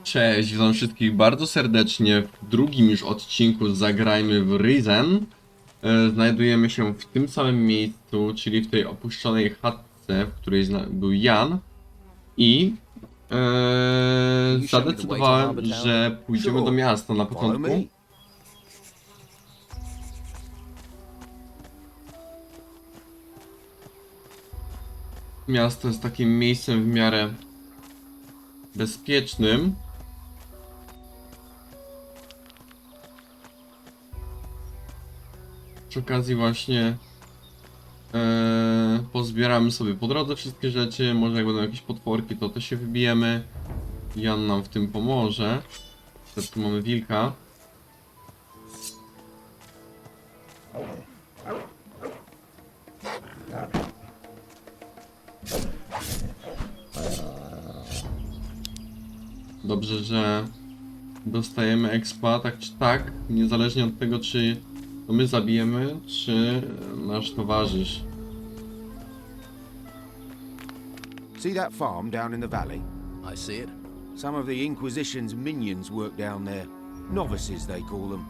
Cześć, witam wszystkich bardzo serdecznie w drugim już odcinku z Zagrajmy w Risen. Znajdujemy się w tym samym miejscu, czyli w tej opuszczonej chatce, w której był Jan. I zadecydowałem, że pójdziemy do miasta na początku. Miasto jest takim miejscem w miarę bezpiecznym. Przy okazji właśnie pozbieramy sobie po drodze wszystkie rzeczy. Może jak będą jakieś potworki, to też się wybijemy. Jan nam w tym pomoże. Teraz tu mamy wilka. Dobrze, że dostajemy expa, tak czy tak, niezależnie od tego, czy to my zabijemy, czy nasz towarzysz. See that farm down in the valley? I see it. Some of the Inquisition's minions work down there. Novices, they call them.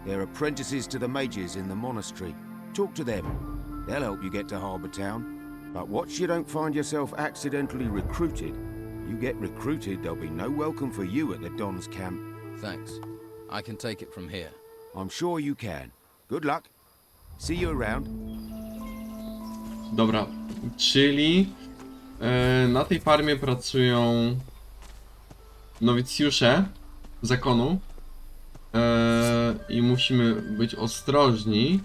They're apprentices to the mages in the monastery. Talk to them. They'll help you get to Harbour Town. But watch you don't find yourself accidentally recruited. You get recruited, there'll be no welcome for you at the Don's camp. Thanks. I can take it from here. I'm sure you can. Good luck. See you around. Dobra, czyli na tej farmie pracują nowicjusze zakonu i musimy być ostrożni,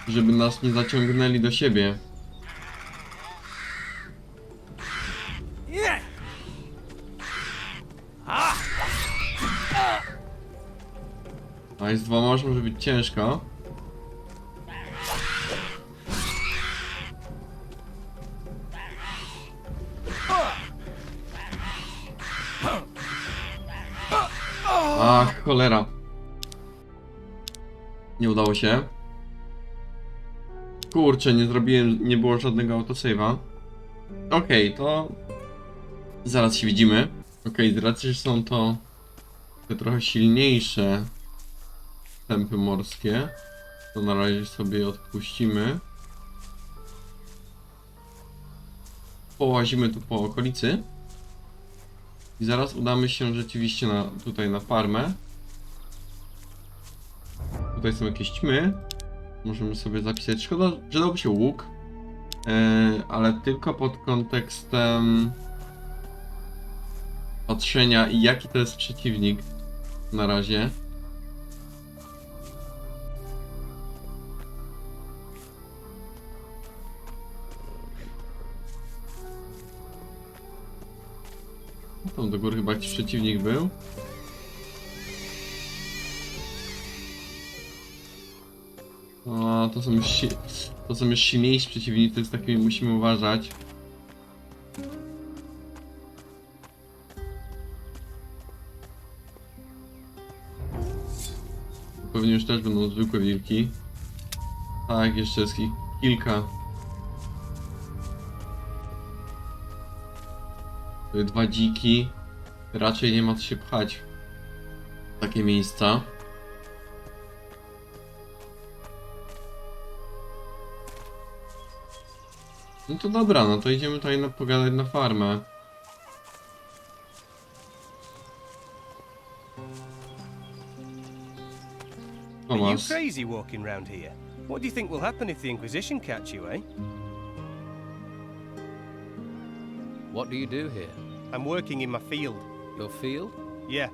żeby nas nie zaciągnęli do siebie. A z dwoma może być ciężko. Ach, cholera. Nie udało się. Kurczę, nie zrobiłem, nie było żadnego autosave'a. Okej, to zaraz się widzimy. Okej, z racji, że są to te trochę silniejsze tempy morskie, to na razie sobie odpuścimy. Połazimy tu po okolicy. I zaraz udamy się rzeczywiście tutaj na farmę. Tutaj są jakieś ćmy. Możemy sobie zapisać. Szkoda, że przydałby się łuk. Ale tylko pod kontekstem patrzenia, jaki to jest przeciwnik na razie. Tam do góry chyba jakiś przeciwnik był. O, to są już silniejsi przeciwnicy, z takimi musimy uważać. Pewnie już też będą zwykłe wilki. Tak, jeszcze jest ich kilka. Dwa dziki. Raczej nie ma co się pchać w takie miejsca. No to dobra, no to idziemy tutaj pogadać na farmę. Are you crazy walking round here? What do you think will happen if the Inquisition catch you, eh? What do you do here? I'm working in my field. Your field? Yeah.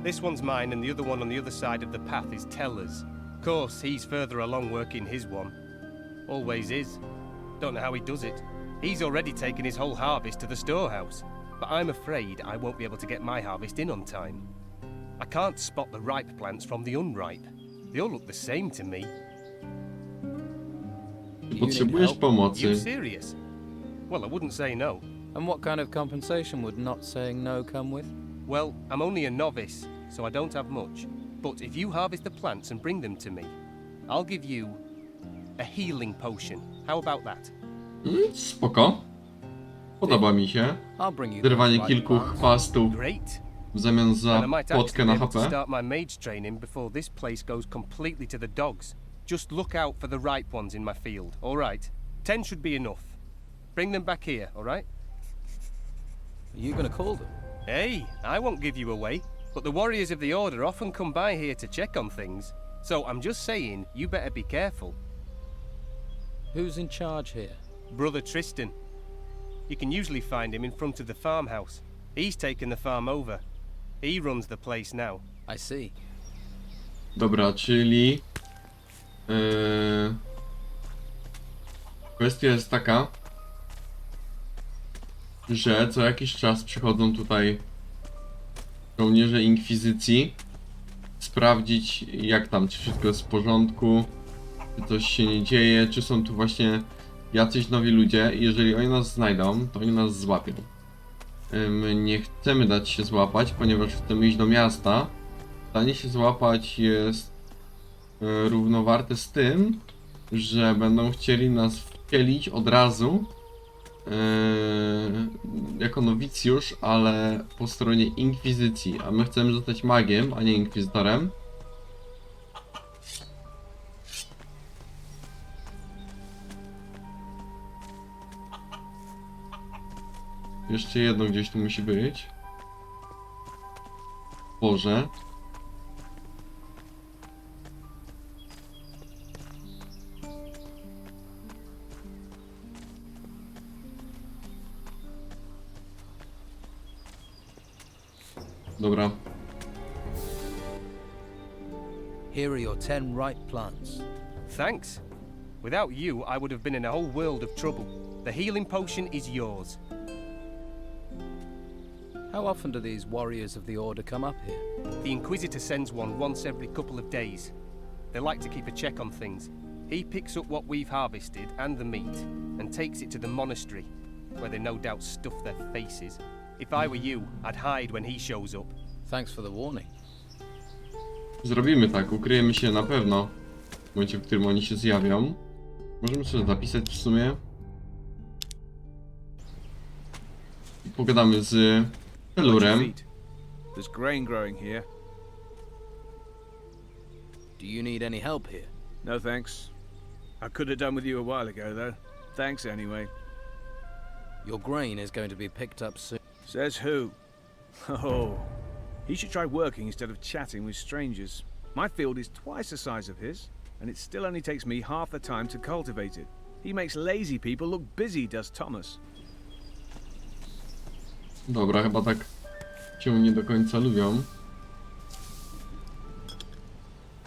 This one's mine and the other one on the other side of the path is Teller's. Of course, he's further along working his one. Always is. Don't know how he does it. He's already taken his whole harvest to the storehouse. But I'm afraid I won't be able to get my harvest in on time. I can't spot the ripe plants from the unripe. They all look the same to me. Potrzebujesz pomocy. You serious? Well, I wouldn't say no. And what kind of compensation would not saying no come with? Well, I'm only a novice, so I don't have much. But if you harvest the plants and bring them to me, I'll give you a healing potion. How about that? Spoko. Podoba mi się. I'll bring you Zerwanie those right kilku plants. chwastów Great. w zamian za And I might actually płotkę be na able to HP. start my mage training before this place goes completely to the dogs. Just look out for the ripe ones in my field, all right? 10 should be enough. Bring them back here, all right? Are you gonna call them? Hey, I won't give you away, but the warriors of the Order often come by here to check on things. So I'm just saying, you better be careful. Who's in charge here? Brother Tristan. You can usually find him in front of the farmhouse. He's taken the farm over. He runs the place now. I see. Dobra, czyli... Kwestia jest taka, że co jakiś czas przychodzą tutaj żołnierze Inkwizycji sprawdzić, jak tam, czy wszystko jest w porządku, czy coś się nie dzieje, czy są tu właśnie jacyś nowi ludzie. Jeżeli oni nas znajdą, to oni nas złapią. My nie chcemy dać się złapać, ponieważ chcemy iść do miasta. Danie się złapać jest równowarte z tym, że będą chcieli nas wcielić od razu jako nowicjusz, ale po stronie Inkwizycji, a my chcemy zostać magiem, a nie inkwizytorem. Jeszcze jedno gdzieś tu musi być. Boże. Dobra. Here are your 10 ripe plants. Thanks. Without you, I would have been in a whole world of trouble. The healing potion is yours. How often do these warriors of the Order come up here? The Inquisitor sends one once every couple of days. They like to keep a check on things. He picks up what we've harvested and the meat and takes it to the monastery, where they no doubt stuff their faces. If I were you, I'd hide when he shows up. Thanks for the warning. Zrobimy tak, ukryjemy się na pewno w momencie, w którym oni się zjawią. Możemy sobie zapisać w sumie. I pogadamy z Pelurem. There's grain growing here. Do you need any help here? No thanks. I could have done with you a while ago, though. Thanks anyway. Your grain is going to be picked up soon. Says who? Oh, he should try working instead of chatting with strangers. My field is twice the size of his, and it still only takes me half the time to cultivate it. He makes lazy people look busy, does Thomas. Dobra, chyba tak cię nie do końca lubią.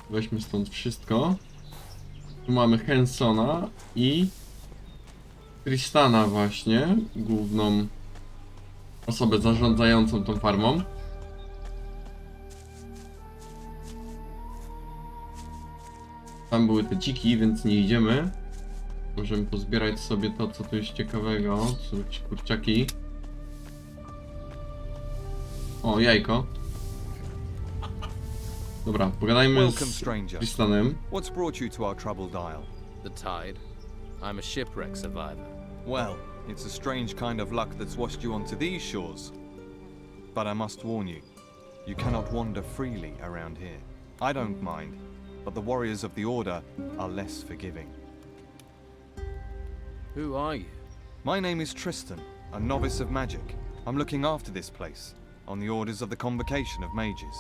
Weźmy stąd wszystko. Tu mamy Hensona i Tristana właśnie, główną osobę zarządzającą tą farmą. Tam były te dziki, więc nie idziemy. Możemy pozbierać sobie to, co tu jest ciekawego. To są jakieś kurczaki. O, jajko. Dobra, pogadajmy Welcome, z stranger. Tristanem. What's brought you to our troubled isle? The tide. I'm a shipwreck survivor. Well, it's a strange kind of luck that's washed you onto these shores. But I must warn you, you cannot wander freely around here. I don't mind, but the warriors of the Order are less forgiving. Who are you? My name is Tristan, a novice of magic. I'm looking after this place, on the orders of the Convocation of Mages.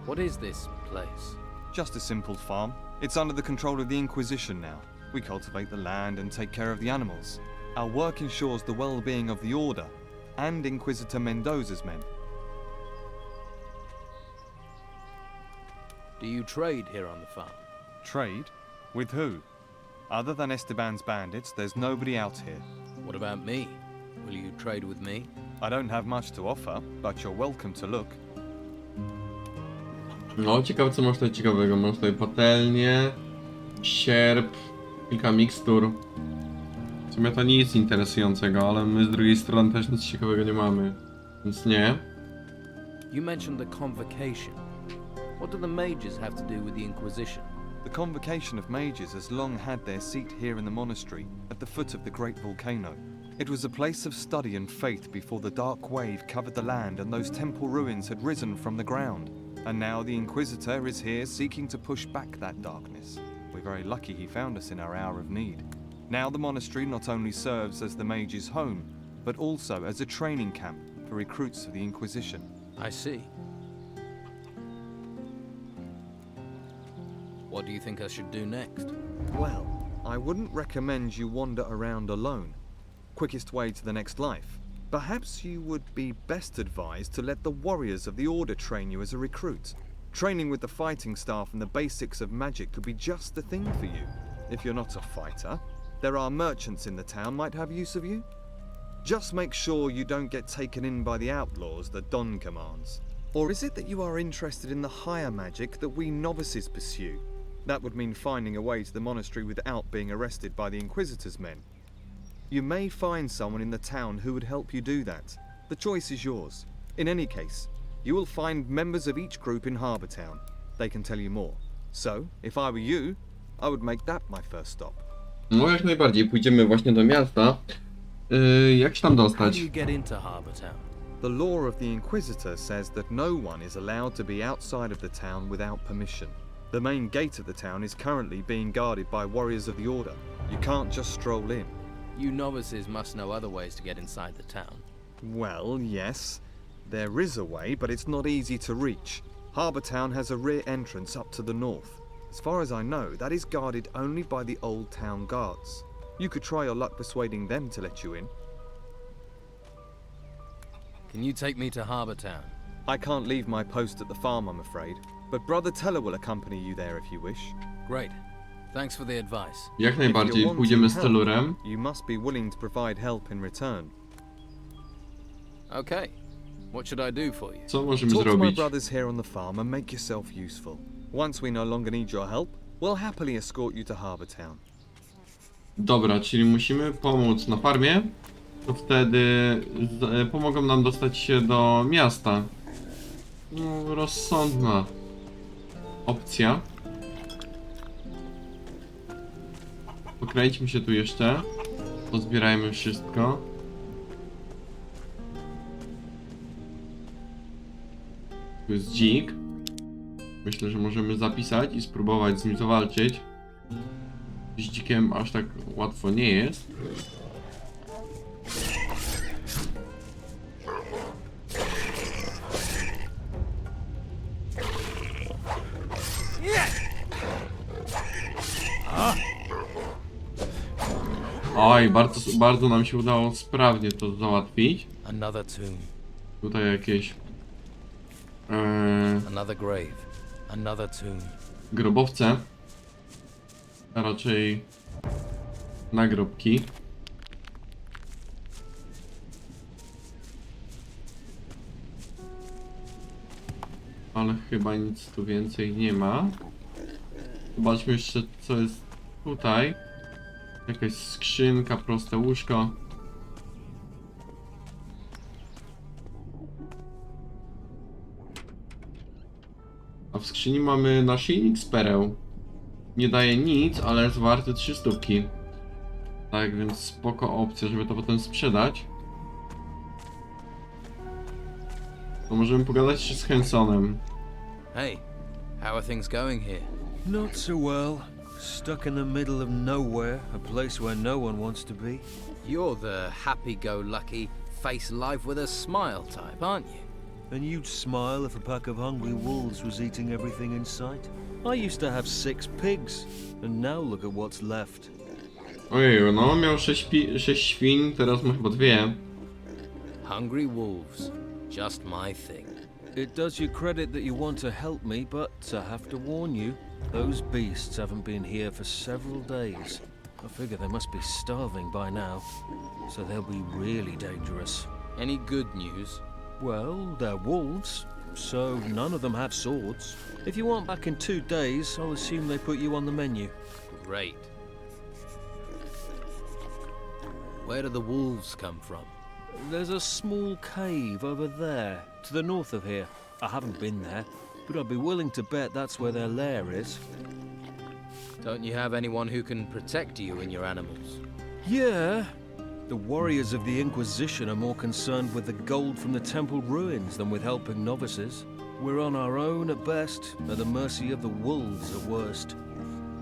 What is this place? Just a simple farm. It's under the control of the Inquisition now. We cultivate the land and take care of the animals. Our work ensures the well-being of the Order and Inquisitor Mendoza's men. Do you trade here on the farm? Trade? With who? Other than Esteban's bandits, there's nobody out here. What about me? Will you trade with me? I don't have much to offer, but you're welcome to look. No, ciekawe co masz tutaj ciekawego. Masz tutaj patelnię, sierp, kilka mikstur. W sumie to nic interesującego, ale my z drugiej strony też nic ciekawego nie mamy. Więc nie. You mentioned the Convocation. What do the mages have to do with the Inquisition? The convocation of mages has long had their seat here in the monastery, at the foot of the great volcano. It was a place of study and faith before the dark wave covered the land and those temple ruins had risen from the ground. And now the Inquisitor is here seeking to push back that darkness. We're very lucky he found us in our hour of need. Now the monastery not only serves as the mage's home, but also as a training camp for recruits of the Inquisition. I see. What do you think I should do next? Well, I wouldn't recommend you wander around alone. Quickest way to the next life. Perhaps you would be best advised to let the warriors of the Order train you as a recruit. Training with the fighting staff and the basics of magic could be just the thing for you. If you're not a fighter, there are merchants in the town might have use of you. Just make sure you don't get taken in by the outlaws that Don commands. Or is it that you are interested in the higher magic that we novices pursue? That would mean finding a way to the monastery without being arrested by the Inquisitor's men. You may find someone in the town who would help you do that. The choice is yours. In any case, you will find members of each group in Harbour Town. They can tell you more. So, if I were you, I would make that my first stop. No jak najbardziej, pójdziemy właśnie do miasta. Jak się tam How dostać? do you get into Harbour Town? The law of the Inquisitor says that no one is allowed to be outside of the town without permission. The main gate of the town is currently being guarded by warriors of the Order. You can't just stroll in. You novices must know other ways to get inside the town. Well, yes. There is a way, but it's not easy to reach. Harbour Town has a rear entrance up to the north. As far as I know, that is guarded only by the old town guards. You could try your luck persuading them to let you in. Can you take me to Harbour Town? I can't leave my post at the farm, I'm afraid, but Brother Teller will accompany you there if you wish. Great. Thanks for the advice. Jak najbardziej, If you're pójdziemy z wanting help, Telurem. You must be willing to provide help in return. Okay. What should I do for you? Co możemy Talk to my zrobić? brothers here on the farm and make yourself useful. Once we no longer need your help, we'll happily escort you to Harbour Town. Dobra, czyli musimy pomóc na farmie, to wtedy pomogą nam dostać się do miasta. No, rozsądna opcja. Pokręćmy się tu jeszcze. Pozbierajmy wszystko. Tu jest dzik. Myślę, że możemy zapisać i spróbować z nim zawalczyć. Z dzikiem aż tak łatwo nie jest. Oj, bardzo nam się udało sprawnie to załatwić. Another tomb. Tutaj jakieś Another grave. Another tomb. grobowce, a raczej nagrobki. Ale chyba nic tu więcej nie ma. Zobaczmy jeszcze, co jest tutaj. Jakaś skrzynka, proste łóżko. A w skrzyni mamy naszyjnik z pereł. Nie daje nic, ale jest warty 3 sztuki. Tak więc spoko opcja, żeby to potem sprzedać. To możemy pogadać się z Hensonem. Hey, how are things going here? Not so well. Stuck in the middle of nowhere, a place where no one wants to be. You're the happy-go-lucky, face life with a smile type, aren't you? And you'd smile if a pack of hungry wolves was eating everything in sight. I used to have 6 pigs, and now look at what's left. Ojej, no miał 6 świń, teraz ma chyba 2. Hungry wolves. Just my thing. It does you credit that you want to help me, but I have to warn you, those beasts haven't been here for several days. I figure they must be starving by now, so they'll be really dangerous. Any good news? Well, they're wolves, so none of them have swords. If you want back in 2 days, I'll assume they put you on the menu. Great. Where do the wolves come from? There's a small cave over there, to the north of here. I haven't been there, but I'd be willing to bet that's where their lair is. Don't you have anyone who can protect you and your animals? Yeah. The warriors of the Inquisition are more concerned with the gold from the temple ruins than with helping novices. We're on our own at best, at the mercy of the wolves at worst.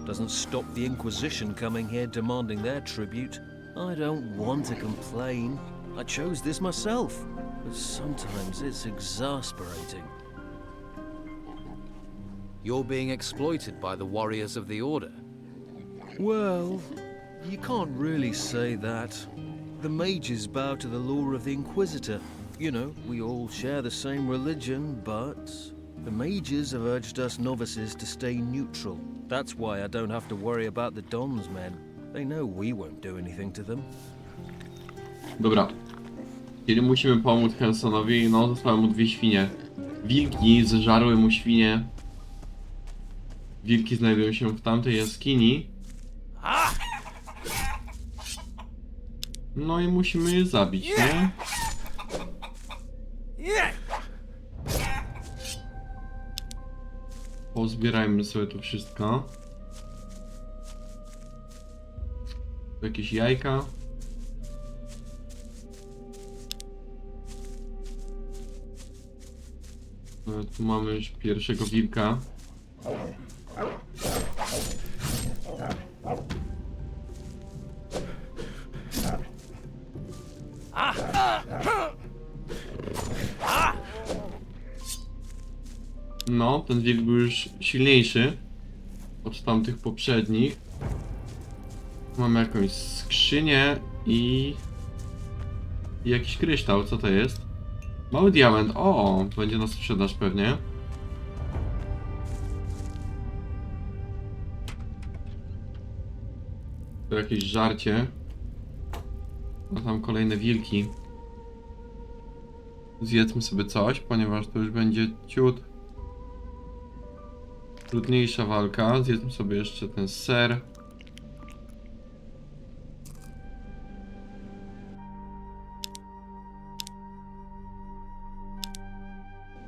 Doesn't stop the Inquisition coming here demanding their tribute. I don't want to complain. I chose this myself, but sometimes it's exasperating. You're being exploited by the warriors of the Order. Well, you can't really say that. The mages bow to the law of the Inquisitor. You know, we all share the same religion, but the mages have urged us novices to stay neutral. That's why I don't have to worry about the Don's men. They know we won't do anything to them. Dobra. Kiedy musimy pomóc Hansonowi? No, zostały mu 2 świnie. Wilki zeżarły mu świnie. Wilki znajdują się w tamtej jaskini. No i musimy je zabić, nie? Pozbierajmy sobie to wszystko. Tu jakieś jajka. Tu mamy już pierwszego wilka. No, ten wilk był już silniejszy od tamtych poprzednich. Mamy jakąś skrzynię i jakiś kryształ, co to jest? Mały diament, o, będzie na sprzedaż pewnie. To jakieś żarcie. A tam kolejne wilki. Zjedzmy sobie coś, ponieważ to już będzie ciut trudniejsza walka. Zjedzmy sobie jeszcze ten ser.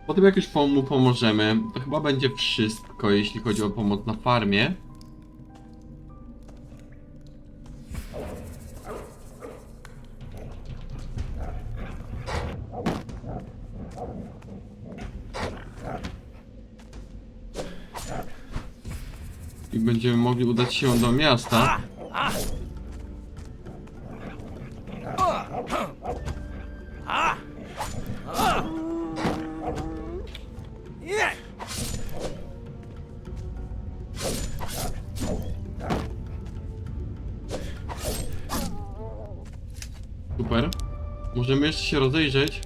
Potem jak już mu pomożemy, to chyba będzie wszystko, jeśli chodzi o pomoc na farmie. I będziemy mogli udać się do miasta. Super. Możemy jeszcze się rozejrzeć.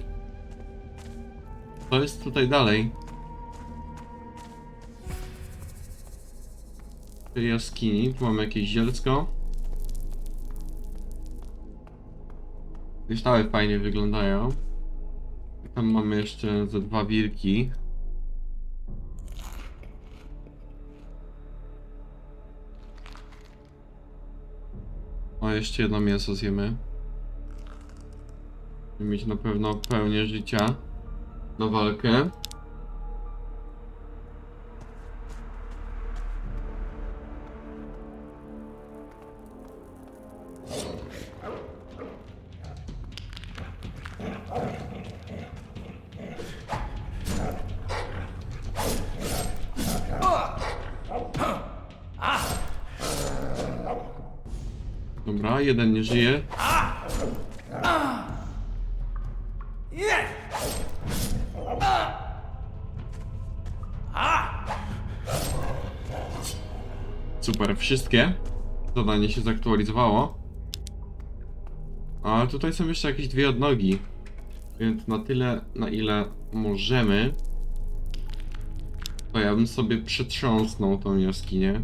Co jest tutaj dalej? W tej jaskini. Tu mamy jakieś zielsko. Kryształy fajnie wyglądają. I tam mamy jeszcze ze 2 wilki. O, jeszcze jedno mięso zjemy. Będziemy mieć na pewno pełnię życia na walkę. Dobra, jeden nie żyje. Super, wszystkie. Zadanie się zaktualizowało. Ale tutaj są jeszcze jakieś 2 odnogi. Więc na tyle, na ile możemy, to ja bym sobie przetrząsnął tą jaskinię.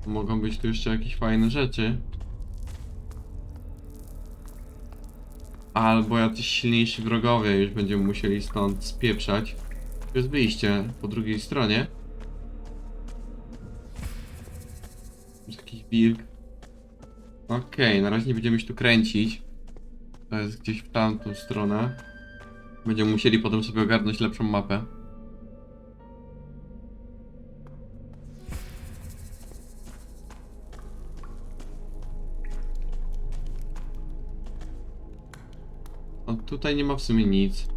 Mogą być tu jeszcze jakieś fajne rzeczy. Albo jacyś silniejsi wrogowie już będziemy musieli stąd spieprzać. To jest wyjście po drugiej stronie. Jest jakiś wilk. Okej, na razie nie będziemy się tu kręcić. To jest gdzieś w tamtą stronę. Będziemy musieli potem sobie ogarnąć lepszą mapę. A tutaj nie ma w sumie nic.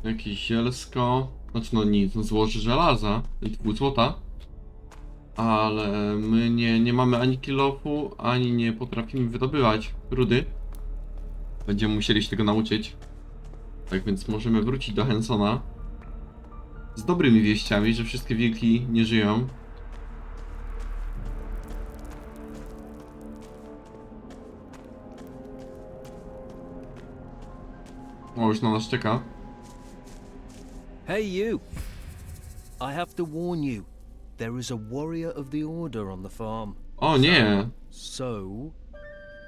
Jakieś zielsko. Znaczy no nic, no złoże żelaza i pół złota. Ale my nie mamy ani kilofu, ani nie potrafimy wydobywać rudy. Będziemy musieli się tego nauczyć. Tak więc możemy wrócić do Hansona z dobrymi wieściami, że wszystkie wilki nie żyją. O, już na nas czeka. Hey, you! I have to warn you. There is a warrior of the Order on the farm. O nie! So,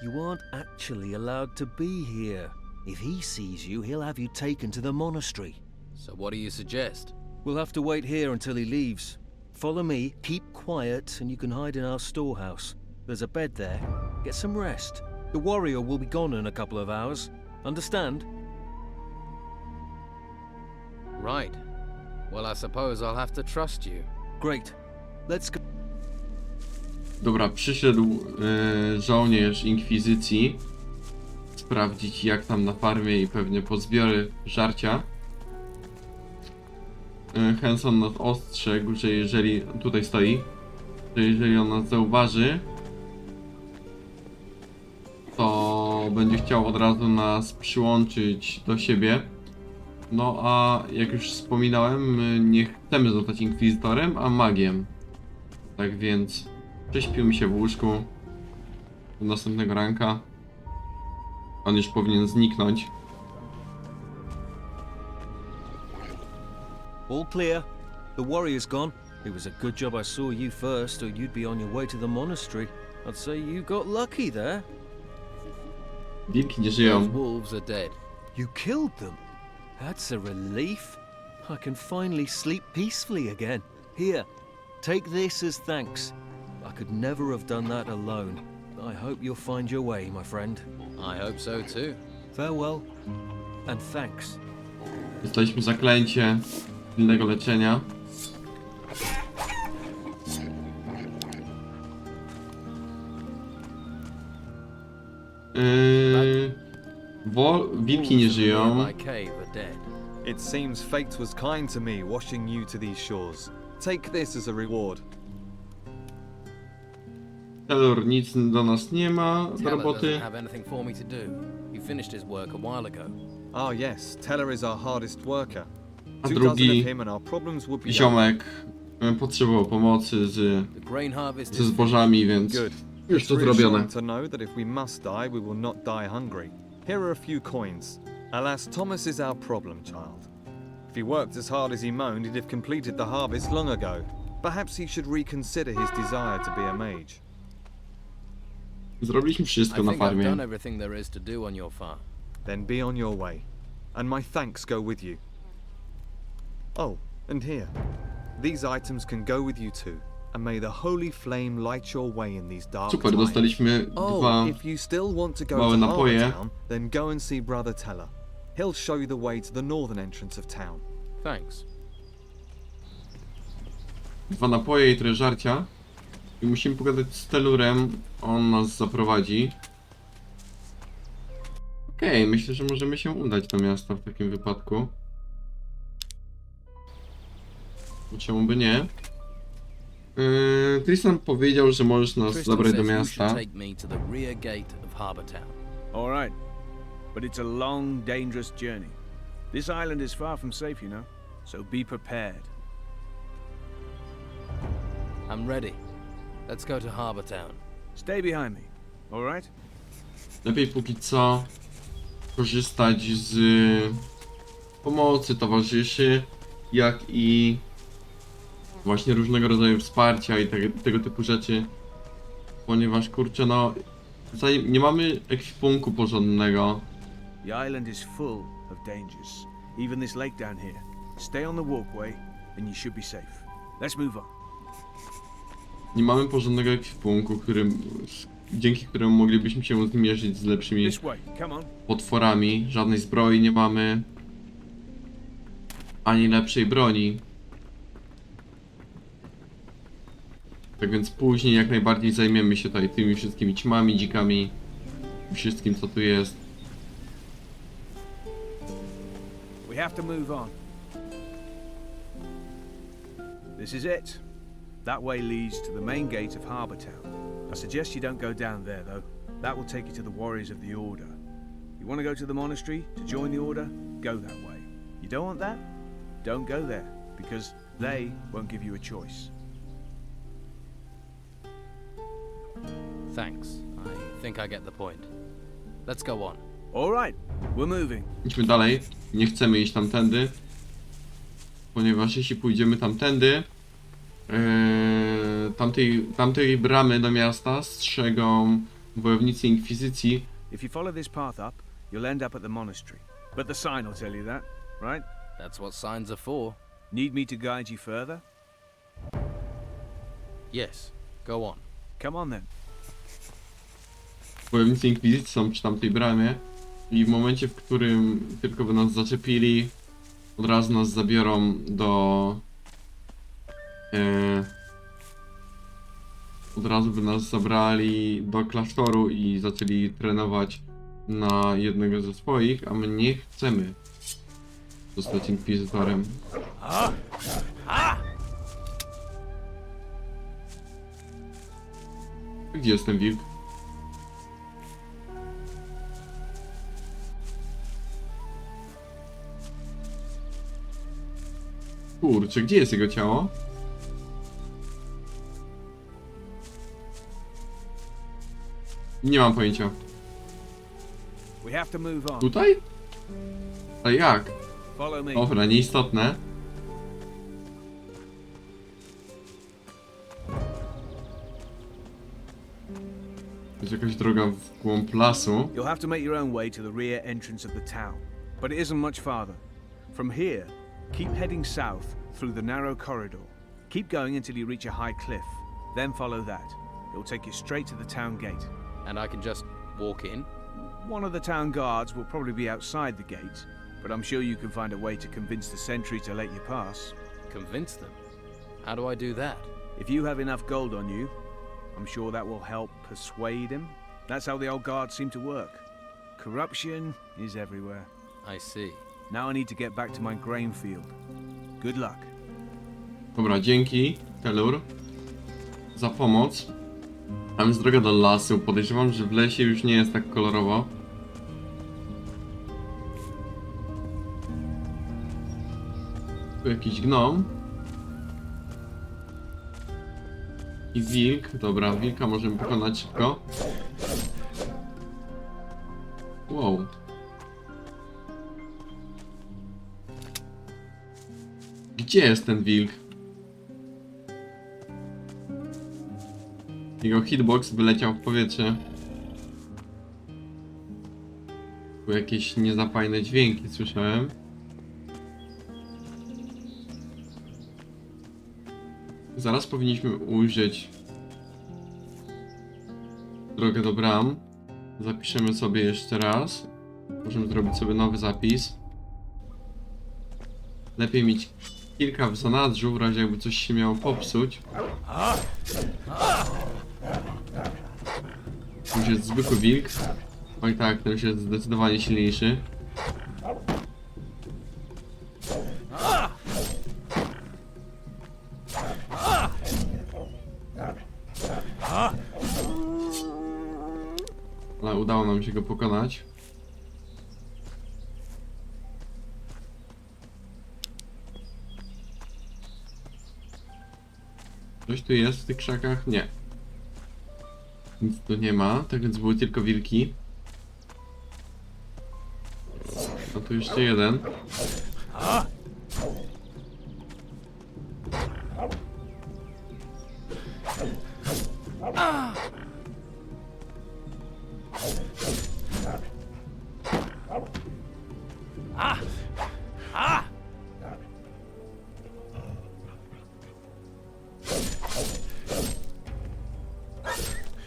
you aren't actually allowed to be here. If he sees you, he'll have you taken to the monastery. So what do you suggest? We'll have to wait here until he leaves. Follow me, keep quiet, and you can hide in our storehouse. There's a bed there. Get some rest. The warrior will be gone in a couple of hours. Understand? Right. Well, I suppose I'll have to trust you. Great. Let's go. Dobra, przyszedł żołnierz inkwizycji sprawdzić jak tam na farmie i pewnie po zbiory żarcia. Hanson nas ostrzegł, że jeżeli tutaj stoi, że jeżeli on nas zauważy, to będzie chciał od razu nas przyłączyć do siebie. No a jak już wspominałem, my nie chcemy zostać inkwizytorem, a magiem. Tak więc prześpimy się w łóżku do następnego ranka. On już powinien zniknąć. All clear. The warrior's gone. It was a good job I saw you first, or you'd be on your way to the monastery. I'd say you got lucky there. Wilki nie Those żyją. wolves are dead. You killed them. That's a relief. I can finally sleep peacefully again. Here, take this as thanks. I could never have done that alone. I hope you'll find your way, my friend. I hope so too. Farewell, and thanks. Dostaliśmy zaklęcie pilnego leczenia. Wilki nie żyją. My cave are dead. It seems fate was kind to me, washing you to these shores. Take this as a reward. Taylor nic do nas nie ma do Teller roboty. doesn't have anything for me to do. He finished his work a while ago. Ah yes, Teller is our hardest worker. A 2 drugi dozen of him and our problems would be done. ziomek potrzebował pomocy The grain harvest ze is zbożami, więc Good. już to It's zrobione. reassuring to know that if we must die, we will not die hungry. Here are a few coins. Alas, Thomas is our problem child. If he worked as hard as he moaned, he'd have completed the harvest long ago. Perhaps he should reconsider his desire to be a mage. Zrobiliśmy I wszystko na think I've farmie. done everything there is to do on your farm. Then be on your way. And my thanks go with you. Oh, and here. These items can go with you too. And may the holy flame light your way in these dark Super, times. dostaliśmy dwa. Oh, if you still want to go małe to napoje. Harbour then go and see Brother Teller. He'll show you the way to the northern entrance of town. Thanks. Dwa napoje i trochę żarcia. I musimy pogadać z Telurem. On nas zaprowadzi. Okej, myślę, że możemy się udać do miasta w takim wypadku. Czemu by nie? Tristan powiedział, że możesz nas Tristan zabrać do says you miasta. should take me to the rear gate of Harbour Town. All right. But it's a long, dangerous journey. This island is far from safe, you know. So be prepared. I'm ready. Let's go to Harbour Town. Stay behind me. All right? Lepiej póki co korzystać z pomocy towarzyszy, jak i właśnie różnego rodzaju wsparcia i tego typu rzeczy. Ponieważ kurczę, no nie mamy ekwipunku porządnego. The island is full of dangers. Even this lake down here. Stay on the walkway and you should be safe. Let's move on. Nie mamy porządnego ekwipunku, dzięki któremu moglibyśmy się zmierzyć z lepszymi This way. Come on. potworami. Żadnej zbroi nie mamy. Ani lepszej broni. Tak więc później jak najbardziej zajmiemy się tutaj tymi wszystkimi ćmami, dzikami. Wszystkim co tu jest. We have to move on. This is it. That way leads to the main gate of Harbour Town. I suggest you don't go down there, though. That will take you to the warriors of the Order. You want to go to the monastery to join the Order? Go that way. You don't want that? Don't go there, because they won't give you a choice. Thanks. I think I get the point. Let's go on. All right, we're moving. Idźmy dalej. Nie chcemy iść tamtędy. Ponieważ jeśli pójdziemy tamtędy, tamtej bramy do miasta strzegą wojownicy Inkwizycji. If you follow this path up, you'll end up at the monastery. But the sign will tell you that, right? That's what signs are for. Need me to guide you further? Yes. Go on. Come on then. Wojownicy Inkwizycji są przy tamtej bramie i w momencie, w którym tylko by nas zaczepili, od razu nas zabiorą do... od razu by nas zabrali do klasztoru i zaczęli trenować na jednego ze swoich, a my nie chcemy zostać inkwizytorem. Gdzie jest ten wilk? Kurczę, gdzie jest jego ciało? Nie mam pojęcia. We have to move on. Tutaj? A jak? Follow me. Dobra, nieistotne. Jest jakaś droga w głąb lasu. You'll have to make your own way to the rear entrance of the town, but it isn't much farther. From here, keep heading south through the narrow corridor. Keep going until you reach a high cliff, then follow that. It'll take you straight to the town gate. And I can just walk in? One of the town guards will probably be outside the gate, but I'm sure you can find a way to convince the sentry to let you pass. Convince them? How do I do that? If you have enough gold on you, I'm sure that will help persuade him. That's how the old guards seem to work. Corruption is everywhere. I see. Now I need to get back to my grain field. Good luck. Dobra, dzięki, Telur, za pomoc. Tam jest droga do lasu. Podejrzewam, że w lesie już nie jest tak kolorowo. Tu jakiś gnom. I wilk. Dobra, wilka możemy pokonać szybko. Wow. Gdzie jest ten wilk? Jego hitbox wyleciał w powietrze. Tu jakieś niezapajne dźwięki słyszałem. Zaraz powinniśmy ujrzeć drogę do bram. Zapiszemy sobie jeszcze raz. Możemy zrobić sobie nowy zapis. Lepiej mieć kilka w zanadrzu, w razie jakby coś się miało popsuć. To już jest zwykły wilk. Oj tak, ten już jest zdecydowanie silniejszy. Ale udało nam się go pokonać. Coś tu jest w tych krzakach? Nie. Nic tu nie ma, tak więc były tylko wilki. A tu jeszcze jeden.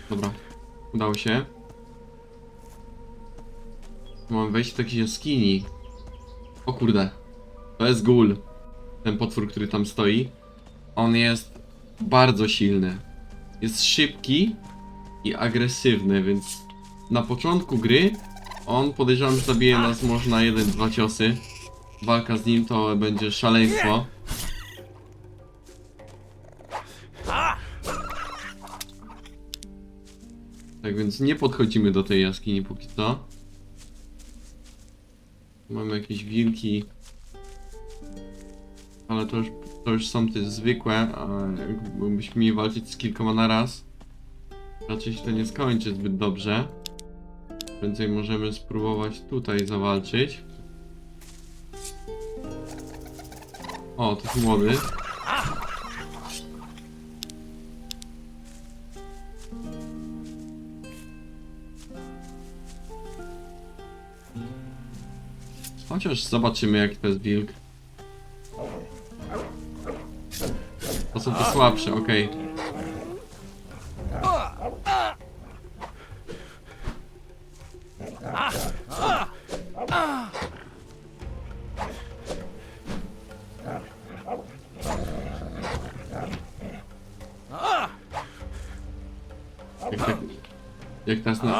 Dobra, udało się. Mam wejść do takiej jaskini. O kurde, to jest ghoul. Ten potwór, który tam stoi. On jest bardzo silny. Jest szybki i agresywny, więc na początku gry on, podejrzewam, że zabije nas może na 1-2 ciosy. walka z nim to będzie szaleństwo. Tak więc nie podchodzimy do tej jaskini póki co. Mamy jakieś wilki. Ale to już są te zwykłe, a jakbyśmy mieli walczyć z kilkoma na raz, raczej się to nie skończy zbyt dobrze. Więcej możemy spróbować tutaj zawalczyć. O, to jest młody. Chociaż zobaczymy, jaki to jest wilk. To są te słabsze, okej.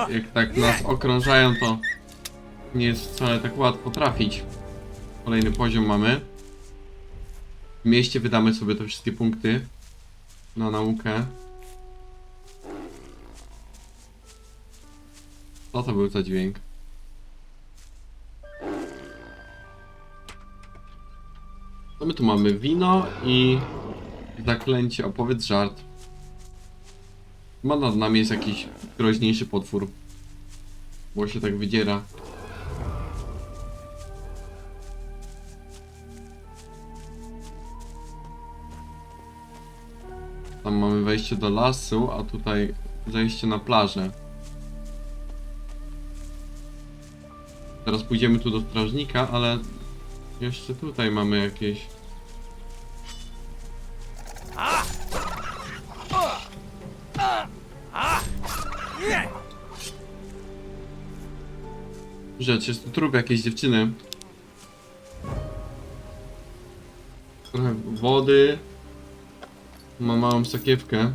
Jak tak nas okrążają, to nie jest wcale tak łatwo trafić. Kolejny poziom mamy. W mieście wydamy sobie te wszystkie punkty na naukę. Co to był za dźwięk? Co my tu mamy? Wino i zaklęcie. Opowiedz żart. Chyba nad nami jest jakiś groźniejszy potwór. Bo się tak wydziera. Tam mamy wejście do lasu, a tutaj zejście na plażę. Teraz pójdziemy tu do strażnika, ale jeszcze tutaj mamy jakieś... Rzecz, jest tu trup jakiejś dziewczyny. Trochę wody. Ma małą sakiewkę.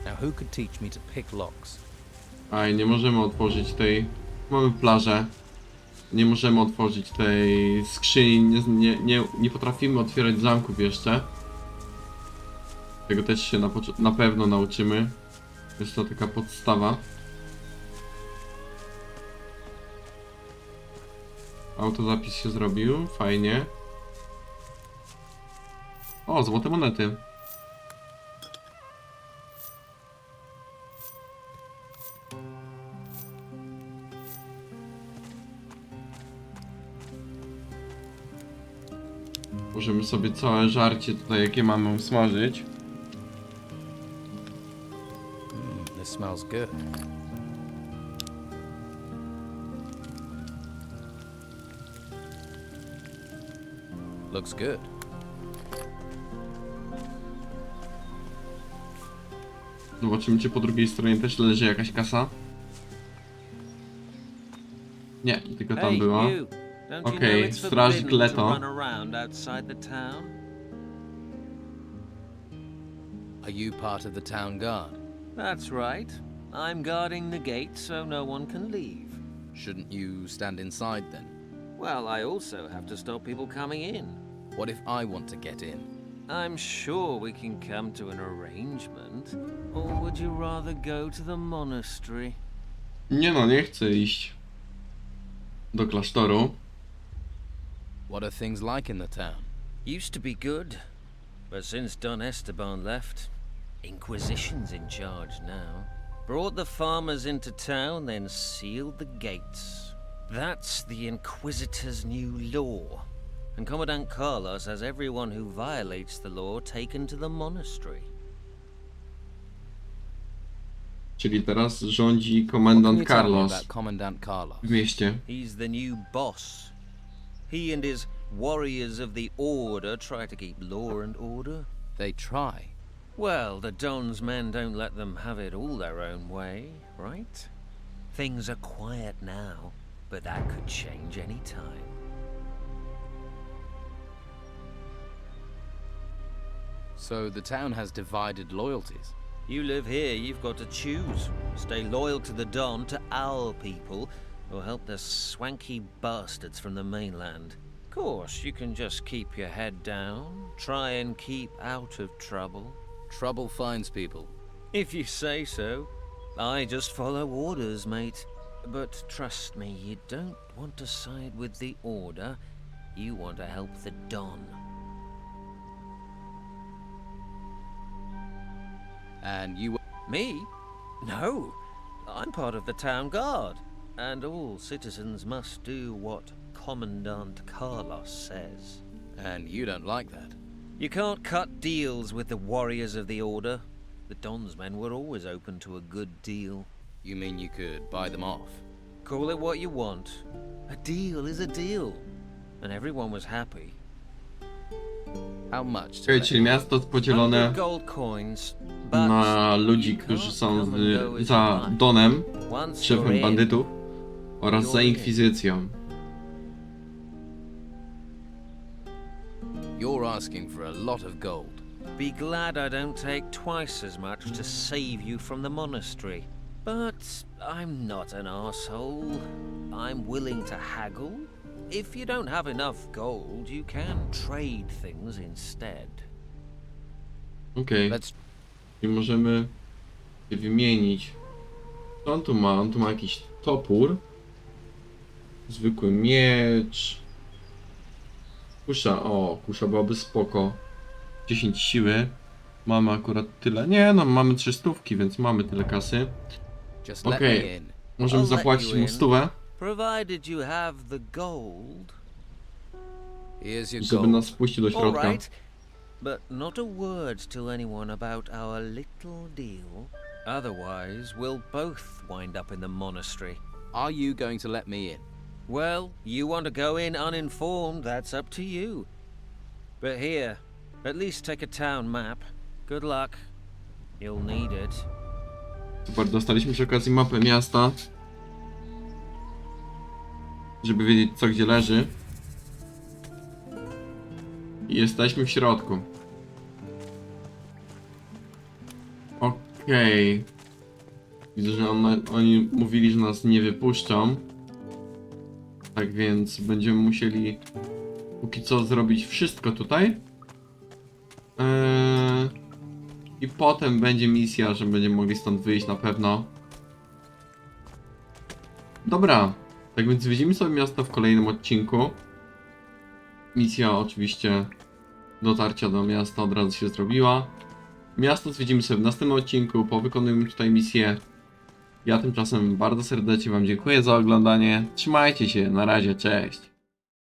Now who could teach me to pick locks? Aj, nie możemy otworzyć tej... Mamy plażę. Nie możemy otworzyć tej skrzyni. Nie potrafimy otwierać zamków jeszcze. Tego też się na pewno nauczymy. Jest to taka podstawa. Autozapis się zrobił. Fajnie. O, złote monety. Możemy sobie całe żarcie tutaj, jakie mamy, usmażyć. This smells good. Looks good. Zobaczymy, czy po drugiej stronie też leży jakaś kasa. Nie, tylko tam była. Okej, strażnik Leto. Are you part of the town guard? That's right. I'm guarding the gate so no one can leave. Shouldn't you stand inside then? Well, I also have to stop people coming in. What if I want to get in? I'm sure we can come to an arrangement. Or would you rather go to the monastery? Nie no, nie chcę iść do klasztoru. What are things like in the town? Used to be good, but since Don Esteban left, Inquisition's in charge now. Brought the farmers into town, then sealed the gates. That's the Inquisitor's new law. And Commandant Carlos has everyone who violates the law taken to the monastery. Czyli teraz rządzi What can komendant you tell me Carlos about Commandant Carlos? w mieście. He's the new boss. He and his warriors of the Order try to keep law and order. They try. Well, the Don's men don't let them have it all their own way, right? Things are quiet now, but that could change any time. So the town has divided loyalties. You live here, you've got to choose. Stay loyal to the Don, to our people, or help the swanky bastards from the mainland. course, you can just keep your head down, try and keep out of trouble. Trouble finds people. If you say so. I just follow orders, mate. But trust me, you don't want to side with the Order. You want to help the Don. And you... Me? No. I'm part of the town guard. And all citizens must do what Commandant Carlos says. And you don't like that. You can't cut deals with the warriors of the Order. The Don's men were always open to a good deal. You mean you could buy them off? Call it what you want. A deal is a deal. And everyone was happy. How much? To Okej, let czyli you? miasto podzielone 100 gold coins, but na ludzi, you którzy can't są come and go as za you like. Donem, Once you're szefem in, bandytów, oraz za you're in. Inkwizycją. You're asking for a lot of gold. Be glad I don't take twice as much to save you from the monastery. But I'm not an arsehole. I'm willing to haggle. If you don't have enough gold, you can trade things instead. Okej, Let's... i możemy je wymienić. Co on tu ma? On tu ma jakiś topór. Zwykły miecz. Kusza, o, kusza byłaby spoko. 10 siły. Mamy akurat tyle. Nie no, mamy 300, więc mamy tyle kasy. Just let Okej. me in. Możemy I'll let zapłacić you mu in. 100, Provided you have the gold. Here's your żeby gold. nas wpuścił do All środka. right. But not a word to anyone about our little deal. Otherwise, we'll both wind up in the monastery. Are you going to let me in? Well, you want to go in uninformed, that's up to you. But here, at least take a town map. Good luck. You'll need it. Super, dostaliśmy przy okazji mapę miasta, żeby wiedzieć co gdzie leży. I jesteśmy w środku. Okej. Widzę, że oni mówili, że nas nie wypuszczą. Tak więc będziemy musieli póki co zrobić wszystko tutaj. I potem będzie misja, że będziemy mogli stąd wyjść na pewno. Dobra, tak więc zwiedzimy sobie miasto w kolejnym odcinku. Misja oczywiście dotarcia do miasta od razu się zrobiła. Miasto zwiedzimy sobie w następnym odcinku, powykonujemy tutaj misję. Ja tymczasem bardzo serdecznie wam dziękuję za oglądanie. Trzymajcie się, na razie, cześć.